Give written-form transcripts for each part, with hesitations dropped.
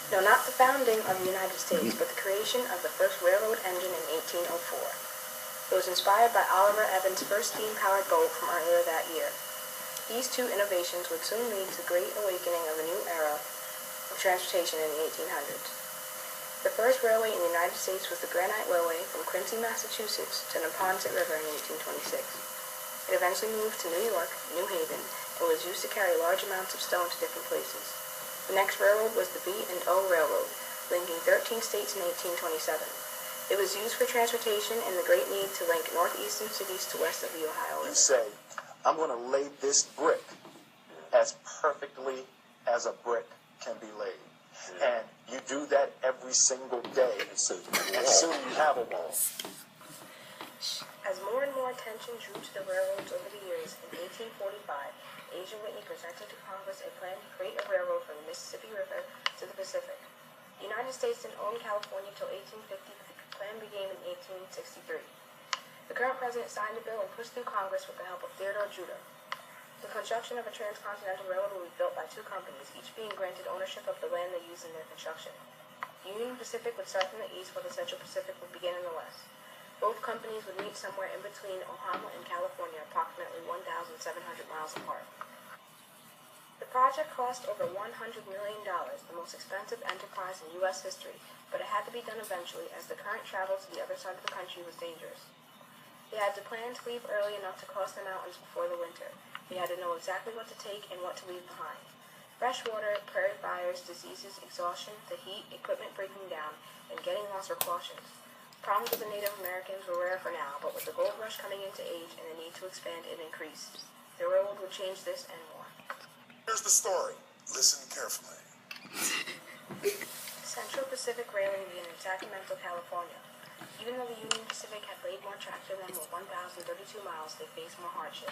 No, not the founding of the United States, but the creation of the first railroad engine in 1804. It was inspired by Oliver Evans' first steam-powered boat from earlier that year. These two innovations would soon lead to the great awakening of a new era of transportation in the 1800s. The first railway in the United States was the Granite Railway from Quincy, Massachusetts to Neponset River in 1826. It eventually moved to New York, New Haven, and was used to carry large amounts of stone to different places. The next railroad was the B&O Railroad, linking 13 states in 1827. It was used for transportation in the great need to link northeastern cities to west of the Ohio River. You say, I'm going to lay this brick as perfectly as a brick can be laid. And you do that every single day. And soon you have a wall. As more and more attention drew to the railroads over the years, in 1845, Asa Whitney presented to Congress a plan to create a railroad from the Mississippi River to the Pacific. The United States didn't own California until 1850, but the plan began in 1863. The current president signed a bill and pushed through Congress with the help of Theodore Judah. The construction of a transcontinental railroad will be built by two companies, each being granted ownership of the land they use in their construction. The Union Pacific would start from the east, while the Central Pacific would begin in the west. Both companies would meet somewhere in between Omaha and California, approximately 1,700 miles apart. The project cost over $100 million, the most expensive enterprise in U.S. history, but it had to be done eventually as the current travel to the other side of the country was dangerous. They had to plan to leave early enough to cross the mountains before the winter. They had to know exactly what to take and what to leave behind. Fresh water, prairie fires, diseases, exhaustion, the heat, equipment breaking down, and getting lost were cautions. Problems with the Native Americans were rare for now, but with the gold rush coming into age and the need to expand, it increased. The railroad would change this and more. Here's the story. Listen carefully. Central Pacific Railway began in Sacramento, California. Even though the Union Pacific had laid more track to them with 1,032 miles, they faced more hardship.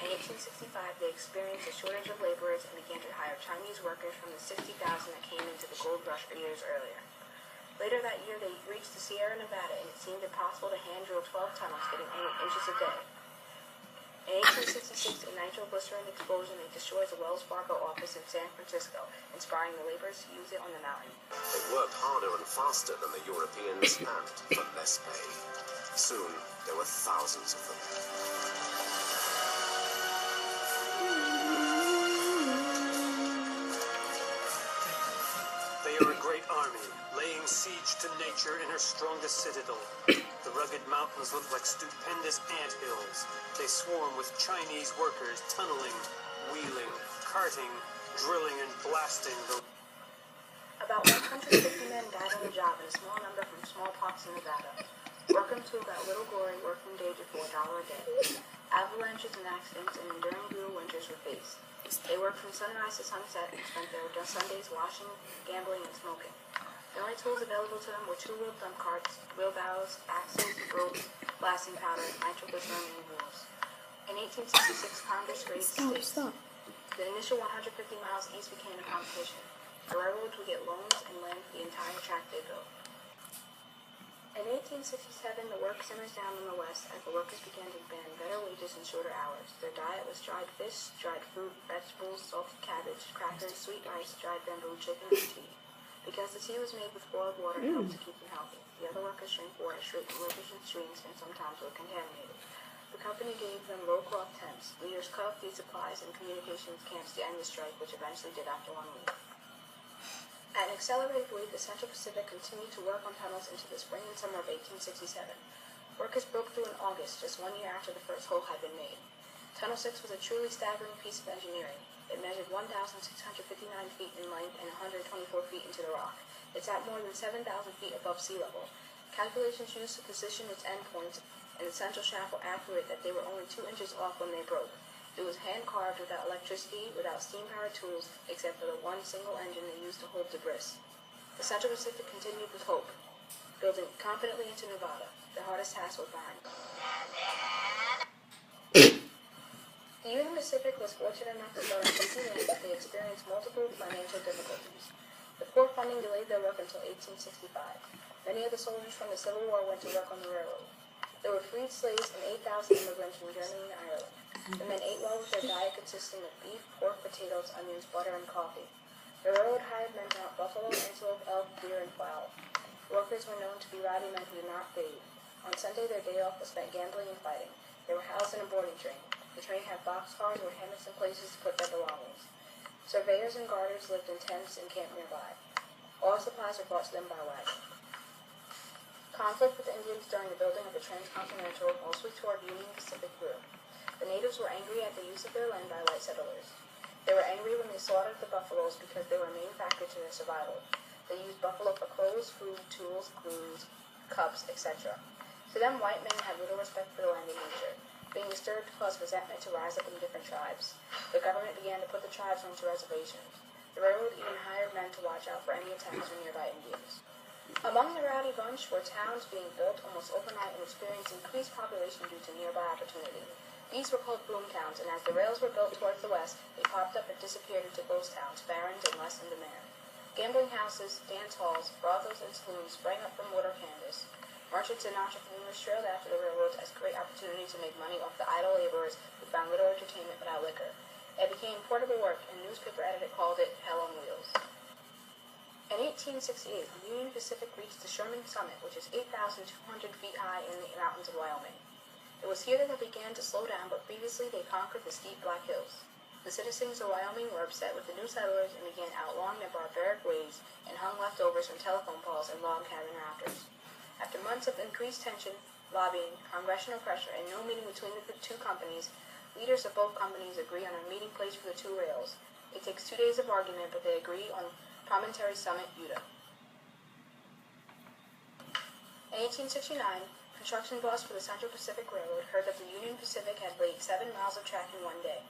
In 1865, they experienced a shortage of laborers and began to hire Chinese workers from the 60,000 that came into the gold rush years earlier. Later that year, they reached the Sierra Nevada, and it seemed impossible to hand drill 12 tunnels, getting only inches a day. In 1866, a nitroglycerin explosion that destroys a Wells Fargo office in San Francisco, inspiring the laborers to use it on the mountain. They worked harder and faster than the Europeans and for less pay. Soon, there were thousands of them. They are a great army, laying siege to nature in her strongest citadel. The rugged mountains look like stupendous anthills. They swarm with Chinese workers tunneling, wheeling, carting, drilling, and blasting the... About 150 men died on the job, and a small number from smallpox in Nevada. Workers who got little glory worked from day to $4 a day. Avalanches and accidents and enduring brutal winters were faced. They worked from sunrise to sunset and spent their Sundays washing, gambling, and smoking. The only tools available to them were two-wheeled dump carts, wheelbarrows, axles, ropes, blasting powder, nitroglycerin, and wheels. In 1866, Congress raised states. The initial 150 miles east became a competition. The railroads would get loans and land for the entire track they built. In 1867, the work simmers down in the west as the workers began to demand better wages and shorter hours. Their diet was dried fish, dried fruit, vegetables, salted cabbage, crackers, sweet rice, dried bamboo, chicken, and tea. Because the tea was made with boiled water, it helped to keep them healthy. The other workers drank water straight from rivers and streams and sometimes were contaminated. The company gave them low-cloth tents. Leaders cut off these supplies and communications camps to end the strike, which eventually did after 1 week. At an accelerated rate, the Central Pacific continued to work on tunnels into the spring and summer of 1867. Workers broke through in August, just 1 year after the first hole had been made. Tunnel 6 was a truly staggering piece of engineering. It measured 1,659 feet in length and 124 feet into the rock. It's at more than 7,000 feet above sea level. Calculations used to position its endpoints and the central shaft were accurate that they were only 2 inches off when they broke. It was hand-carved without electricity, without steam-powered tools, except for the one single engine they used to hold debris. The Central Pacific continued with hope, building confidently into Nevada. The hardest task was behind them. The Union Pacific was fortunate enough to start on empty land, but they experienced multiple financial difficulties. The poor funding delayed their work until 1865. Many of the soldiers from the Civil War went to work on the railroad. There were freed slaves and 8,000 immigrants from Germany and Ireland. The men ate well with their diet consisting of beef, pork, potatoes, onions, butter, and coffee. The railroad hired men to hunt buffalo, antelope, elk, deer, and fowl. Workers were known to be rowdy men who did not bathe. On Sunday, their day off was spent gambling and fighting. They were housed in a boarding train. The train had boxcars with hammocks and places to put their belongings. Surveyors and guarders lived in tents and camped nearby. All supplies were brought to them by wagon. Conflict with the Indians during the building of the Transcontinental, mostly toward Union Pacific, grew. The natives were angry at the use of their land by white settlers. They were angry when they slaughtered the buffaloes because they were a main factor to their survival. They used buffalo for clothes, food, tools, glues, cups, etc. To them, white men had little respect for the land and nature. Being disturbed caused resentment to rise up in different tribes. The government began to put the tribes onto reservations. The railroad even hired men to watch out for any attacks from nearby Indians. Among the rowdy bunch were towns being built almost overnight and experiencing increased population due to nearby opportunity. These were called boom towns, and as the rails were built towards the west, they popped up and disappeared into ghost towns, barren and less in demand. Gambling houses, dance halls, brothels, and saloons sprang up from wood or canvas. Merchants and entrepreneurs trailed after the railroads as a great opportunity to make money off the idle laborers who found little entertainment without liquor. It became portable work, and a newspaper editor called it Hell on Wheels. In 1868, the Union Pacific reached the Sherman Summit, which is 8,200 feet high in the mountains of Wyoming. It was here that they began to slow down, but previously they conquered the steep Black Hills. The citizens of Wyoming were upset with the new settlers and began outlawing their barbaric ways and hung leftovers from telephone poles and log cabin rafters. After months of increased tension, lobbying, congressional pressure, and no meeting between the two companies, leaders of both companies agree on a meeting place for the two rails. It takes 2 days of argument, but they agree on Promontory Summit, Utah. In 1869, construction boss for the Central Pacific Railroad heard that the Union Pacific had laid 7 miles of track in one day.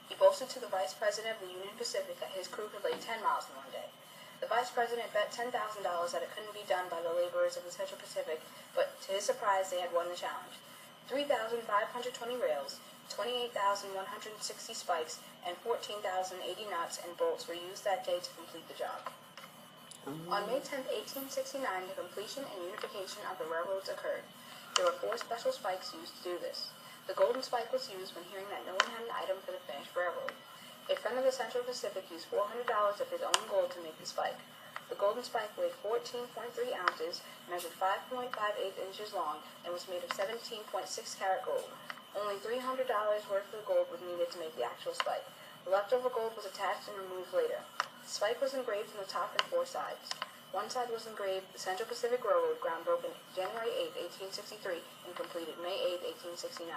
He boasted to the vice president of the Union Pacific that his crew could lay 10 miles in one day. The vice president bet $10,000 that it couldn't be done by the laborers of the Central Pacific, but to his surprise, they had won the challenge. 3,520 rails, 28,160 spikes, and 14,080 nuts and bolts were used that day to complete the job. On May 10, 1869, the completion and unification of the railroads occurred. There were 4 special spikes used to do this. The golden spike was used when hearing that no one had an item for the finished railroad. A friend of the Central Pacific used $400 of his own gold to make the spike. The golden spike weighed 14.3 ounces, measured 5.58 inches long, and was made of 17.6 karat gold. Only $300 worth of gold was needed to make the actual spike. The leftover gold was attached and removed later. The spike was engraved on the top and 4 sides. One side was engraved the Central Pacific Railroad, groundbroken January 8, 1863, and completed May 8, 1869.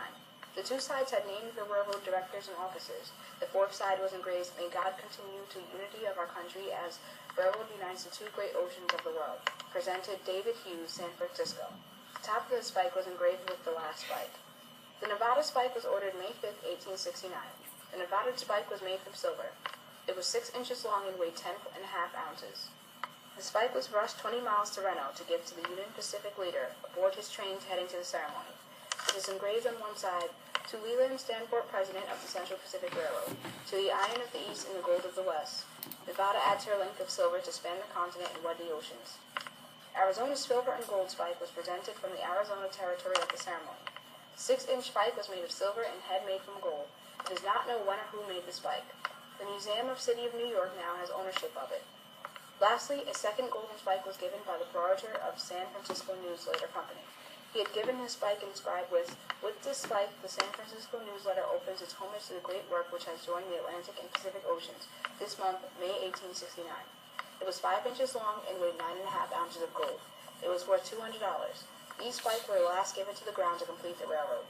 The 2 sides had named the railroad directors and officers. The 4th side was engraved, "May God continue to unity of our country as railroad unites the 2 great oceans of the world. Presented David Hughes, San Francisco." The top of the spike was engraved with the last spike. The Nevada spike was ordered May 5, 1869. The Nevada spike was made from silver. It was 6 inches long and weighed 10.5 ounces. The spike was rushed 20 miles to Reno to give to the Union Pacific leader aboard his train heading to the ceremony. It is engraved on one side, "To Leland Stanford, President of the Central Pacific Railroad, to the iron of the East and the gold of the West." Nevada adds her length of silver to span the continent and wed the oceans. Arizona's silver and gold spike was presented from the Arizona Territory at the ceremony. The 6-inch spike was made of silver and head made from gold. It does not know when or who made the spike. The Museum of City of New York now has ownership of it. Lastly, a second golden spike was given by the proprietor of San Francisco Newsletter Company. He had given his spike inscribed with this spike, the San Francisco Newsletter opens its homage to the great work which has joined the Atlantic and Pacific Oceans this month, May 1869. It was 5 inches long and weighed 9.5 ounces of gold. It was worth $200. These spikes were last given to the ground to complete the railroad.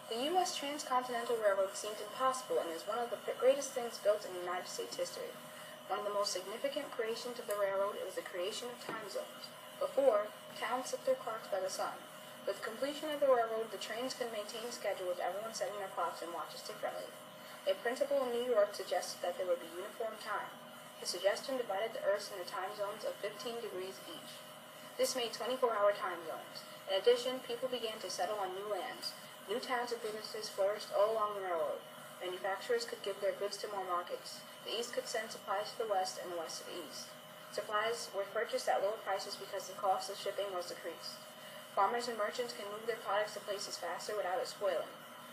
The U.S. Transcontinental Railroad seemed impossible and is one of the greatest things built in United States history. One of the most significant creations of the railroad is the creation of time zones. Before, towns set their clocks by the sun. With completion of the railroad, the trains can maintain schedules, everyone setting their clocks and watches differently. A principal in New York suggested that there would be uniform time. His suggestion divided the Earth into time zones of 15 degrees each. This made 24-hour time zones. In addition, people began to settle on new lands. New towns and businesses flourished all along the railroad. Manufacturers could give their goods to more markets. The East could send supplies to the West and the West to the East. Supplies were purchased at lower prices because the cost of shipping was decreased. Farmers and merchants can move their products to places faster without it spoiling.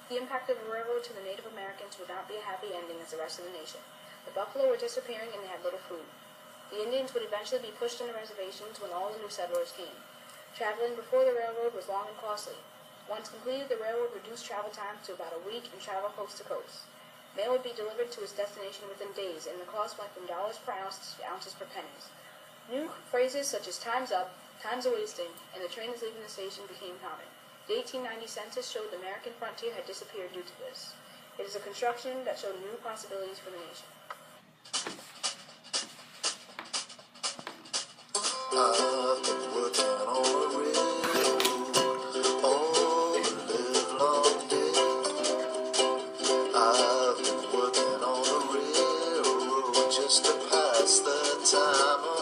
The impact of the railroad to the Native Americans would not be a happy ending as the rest of the nation. The buffalo were disappearing and they had little food. The Indians would eventually be pushed into reservations when all the new settlers came. Traveling before the railroad was long and costly. Once completed, the railroad reduced travel time to about a week and travel coast to coast. Mail would be delivered to its destination within days, and the cost went from dollars per ounce to ounces per pennies. New phrases such as time's up, time's a-wasting, and the train is leaving the station became common. The 1890 census showed the American frontier had disappeared due to this. It is a construction that showed new possibilities for the nation. I've been working on a railroad all the livelong day. I've been working on a railroad just to pass the time.